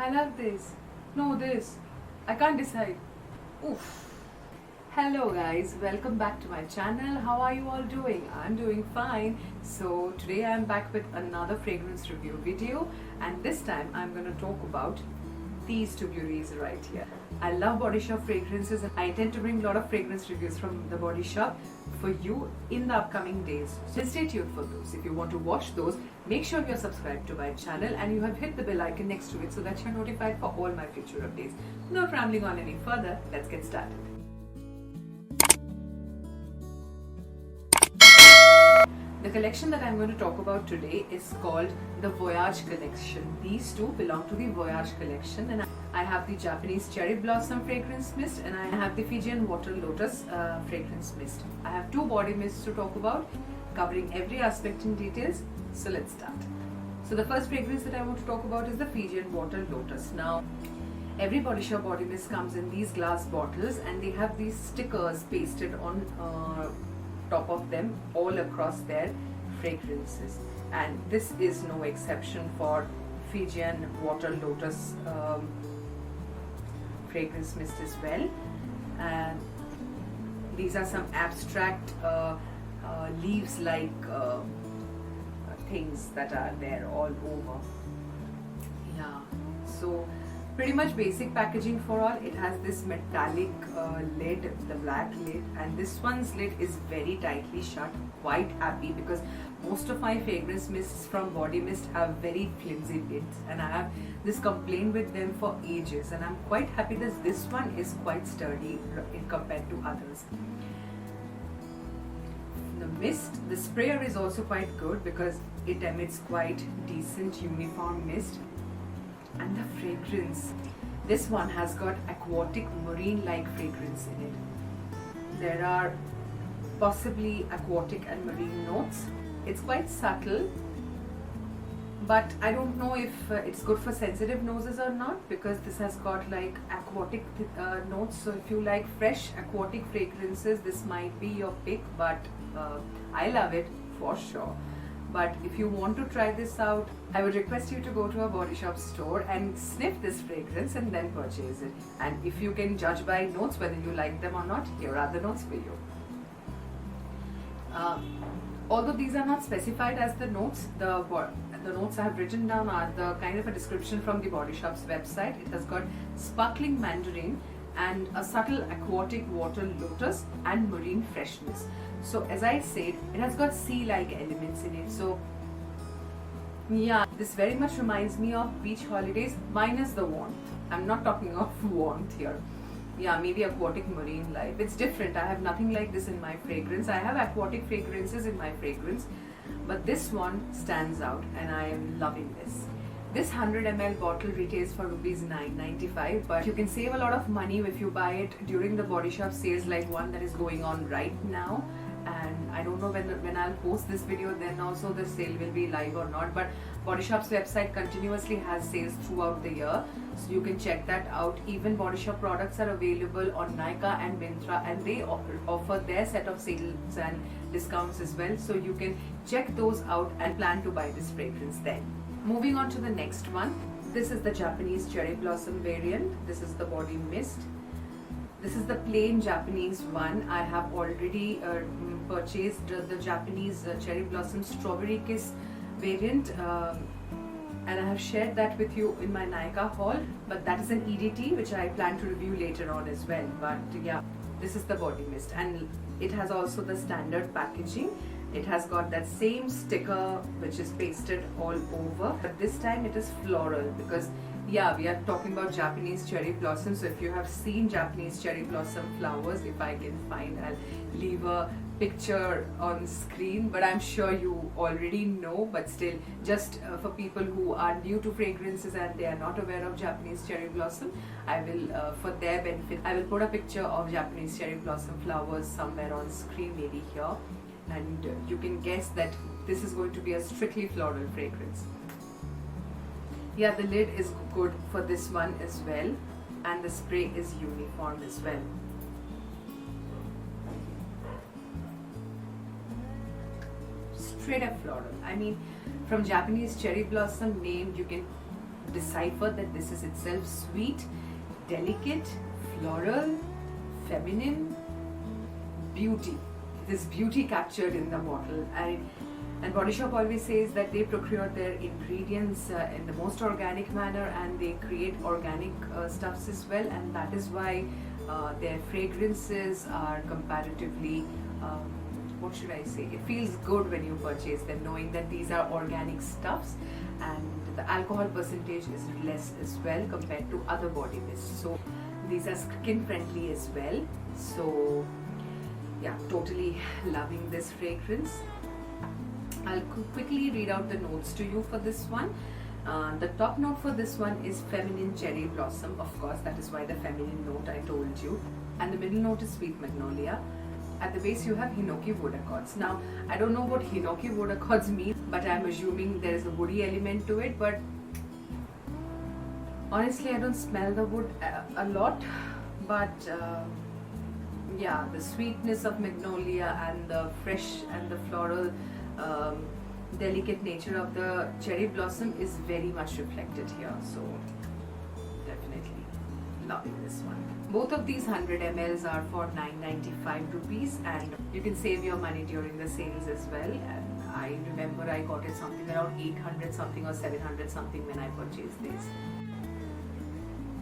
I love this. No, this. I can't decide. Oof. Hello guys, welcome back to my channel. How are you all doing? I'm doing fine. So today I'm back with another fragrance review video, and this time I'm going to talk about these two beauties right here. I love Body Shop fragrances and I intend to bring a lot of fragrance reviews from the Body Shop for you in the upcoming days. So stay tuned for those. If you want to watch those, make sure you're subscribed to my channel and you have hit the bell icon next to it so that you're notified for all my future updates. Not rambling on any further, let's get started. The collection that I'm going to talk about today is called the Voyage collection. These two belong to the Voyage collection, and I have the Japanese Cherry Blossom fragrance mist and I have the Fijian Water Lotus fragrance mist. I have two body mists to talk about, covering every aspect in details. So let's start. So the first fragrance that I want to talk about is the Fijian Water Lotus. Now, every Body Shop body mist comes in these glass bottles and they have these stickers pasted on top of them all across their fragrances, and this is no exception for Fijian Water Lotus fragrance mist as well. And these are some abstract leaves like things that are there all over. Yeah, so pretty much basic packaging for all. It has this metallic lid, the black lid, and this one's lid is very tightly shut. Quite happy because most of my fragrance mists from Body Mist have very flimsy lids and I have this complaint with them for ages, and I'm quite happy that this one is quite sturdy in compared to others. The mist, the sprayer is also quite good because it emits quite decent uniform mist. And the fragrance, this one has got aquatic marine-like fragrance in it. There are possibly aquatic and marine notes. It's quite subtle, but I don't know if it's good for sensitive noses or not, because this has got like aquatic notes. So if you like fresh aquatic fragrances, this might be your pick, but I love it for sure. But if you want to try this out, I would request you to go to a Body Shop store and sniff this fragrance and then purchase it. And if you can judge by notes whether you like them or not, here are the notes for you. Although these are not specified as the notes, the notes I have written down are the kind of a description from the Body Shop's website. It has got sparkling mandarin and a subtle aquatic water lotus and marine freshness. So as I said, it has got sea-like elements in it. So yeah, this very much reminds me of beach holidays minus the warmth. I'm not talking of warmth here. Yeah, maybe aquatic marine life. It's different. I have nothing like this in my fragrance. I have aquatic fragrances in my fragrance, but this one stands out and I am loving this. This 100 ml bottle retails for rupees 9.95, but you can save a lot of money if you buy it during the Body Shop sales like one that is going on right now. And I don't know when I'll post this video, then also the sale will be live or not, but Body Shop's website continuously has sales throughout the year, so you can check that out. Even Body Shop products are available on Nykaa and Myntra, and they offer their set of sales and discounts as well, so you can check those out and plan to buy this fragrance then. Moving on to the next one, this is the Japanese Cherry Blossom variant. This is the body mist. This is the plain Japanese one. I have already purchased the Japanese Cherry Blossom Strawberry Kiss variant, and I have shared that with you in my Nykaa haul, but that is an EDT which I plan to review later on as well. But yeah, this is the body mist, and it has also the standard packaging. It has got that same sticker which is pasted all over, but this time it is floral because yeah, we are talking about Japanese cherry blossom. So if you have seen Japanese cherry blossom flowers, if I can find, I'll leave a picture on screen, but I'm sure you already know, but still, just for people who are new to fragrances and they are not aware of Japanese cherry blossom, I will, for their benefit, I will put a picture of Japanese cherry blossom flowers somewhere on screen, maybe here, and you can guess that this is going to be a strictly floral fragrance. Yeah, the lid is good for this one as well, and the spray is uniform as well. Straight up floral. I mean, from Japanese cherry blossom name, you can decipher that this is itself sweet, delicate, floral, feminine, beauty. This beauty captured in the bottle. And Body Shop always says that they procure their ingredients in the most organic manner, and they create organic stuffs as well, and that is why their fragrances are comparatively, what should I say, it feels good when you purchase them, knowing that these are organic stuffs, and the alcohol percentage is less as well compared to other body mists. So these are skin friendly as well. So yeah, totally loving this fragrance. I'll quickly read out the notes to you for this one. The top note for this one is feminine cherry blossom. Of course, that is why the feminine note I told you. And the middle note is sweet magnolia. At the base you have hinoki wood accords. Now, I don't know what hinoki wood accords mean, but I'm assuming there is a woody element to it. But honestly, I don't smell the wood a lot. But yeah, the sweetness of magnolia and the fresh and the floral delicate nature of the cherry blossom is very much reflected here. So definitely loving this one. Both of these 100 mls are for 995 rupees, and you can save your money during the sales as well. And I remember I got it something around 800 something or 700 something when I purchased this.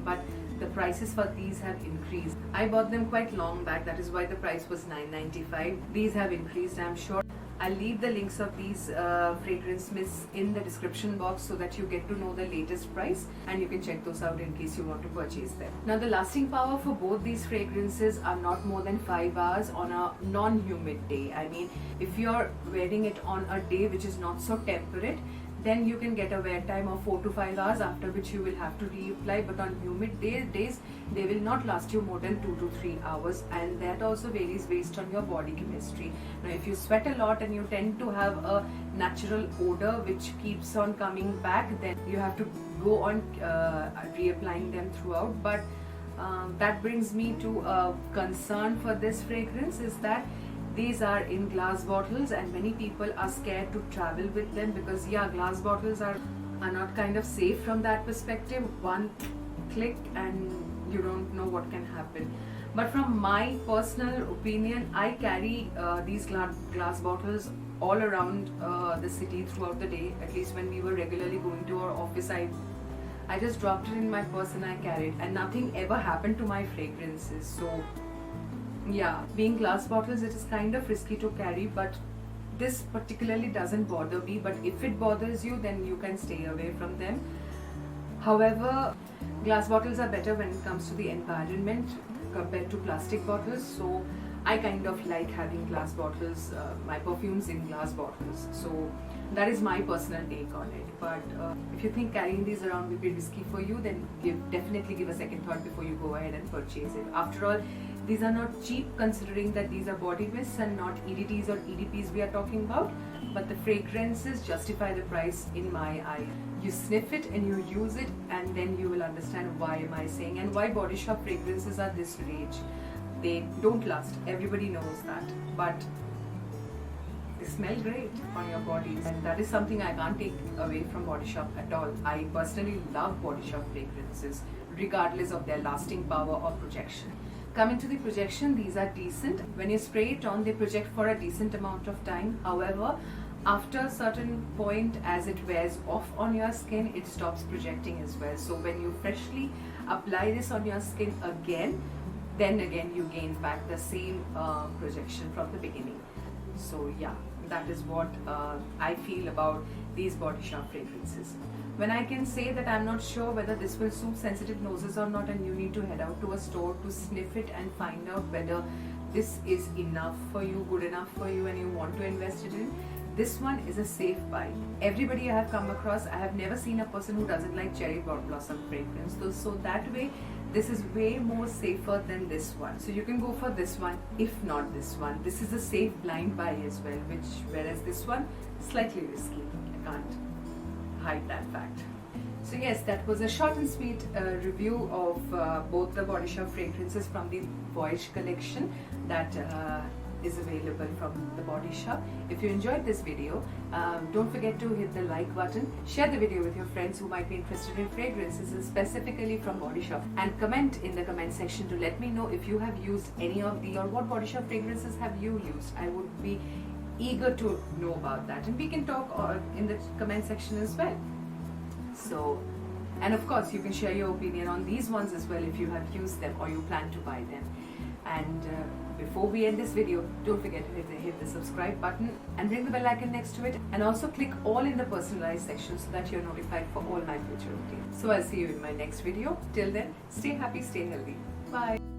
But the prices for these have increased. I bought them quite long back, that is why the price was 995. These have increased, I'm sure. I'll leave the links of these fragrance mists in the description box so that you get to know the latest price, and you can check those out in case you want to purchase them. Now, the lasting power for both these fragrances are not more than 5 hours on a non-humid day. I mean, if you're wearing it on a day which is not so temperate, then you can get a wear time of 4 to 5 hours, after which you will have to reapply. But on humid days, they will not last you more than 2 to 3 hours, and that also varies based on your body chemistry. Now, if you sweat a lot and you tend to have a natural odor which keeps on coming back, then you have to go on reapplying them throughout. But that brings me to a concern for this fragrance, is that these are in glass bottles, and many people are scared to travel with them because yeah, glass bottles are not kind of safe from that perspective. One click and you don't know what can happen. But from my personal opinion, I carry these glass bottles all around the city throughout the day. At least when we were regularly going to our office, I just dropped it in my purse and I carried, and nothing ever happened to my fragrances. So yeah, being glass bottles, it is kind of risky to carry, but this particularly doesn't bother me. But if it bothers you, then you can stay away from them. However, glass bottles are better when it comes to the environment compared to plastic bottles. So I kind of like having glass bottles, my perfumes in glass bottles. So that is my personal take on it. But if you think carrying these around will be risky for you, then definitely give a second thought before you go ahead and purchase it. After all, these are not cheap, considering that these are body mists and not EDTs or EDPs we are talking about. But the fragrances justify the price in my eye. You sniff it and you use it, and then you will understand why am I saying, and why Body Shop fragrances are this rage. They don't last, everybody knows that, but they smell great on your bodies, and that is something I can't take away from Body Shop at all. I personally love Body Shop fragrances regardless of their lasting power or projection. Coming to the projection, these are decent. When you spray it on, they project for a decent amount of time. However, after a certain point, as it wears off on your skin, it stops projecting as well. So when you freshly apply this on your skin again, then again you gain back the same projection from the beginning. So yeah, that is what I feel about these Body Shop fragrances. When I can say that I'm not sure whether this will suit sensitive noses or not, and you need to head out to a store to sniff it and find out whether this is enough for you, good enough for you, and you want to invest it in, this one is a safe buy. Everybody I have come across, I have never seen a person who doesn't like cherry blossom fragrance. So that way, this is way more safer than this one. So you can go for this one, if not this one. This is a safe blind buy as well, whereas this one, slightly risky. I can't hide that fact. So yes, that was a short and sweet review of both the Body Shop fragrances from the Voyage collection that is available from the Body Shop. If you enjoyed this video, don't forget to hit the like button, share the video with your friends who might be interested in fragrances specifically from Body Shop, and comment in the comment section to let me know if you have used any of the or what Body Shop fragrances have you used. I would be eager to know about that, and we can talk in the comment section as well. So, and of course you can share your opinion on these ones as well if you have used them or you plan to buy them. And before we end this video, don't forget to hit the subscribe button and ring the bell icon next to it, and also click all in the personalized section so that you're notified for all my future routines. So I'll see you in my next video. Till then, stay happy, stay healthy. Bye.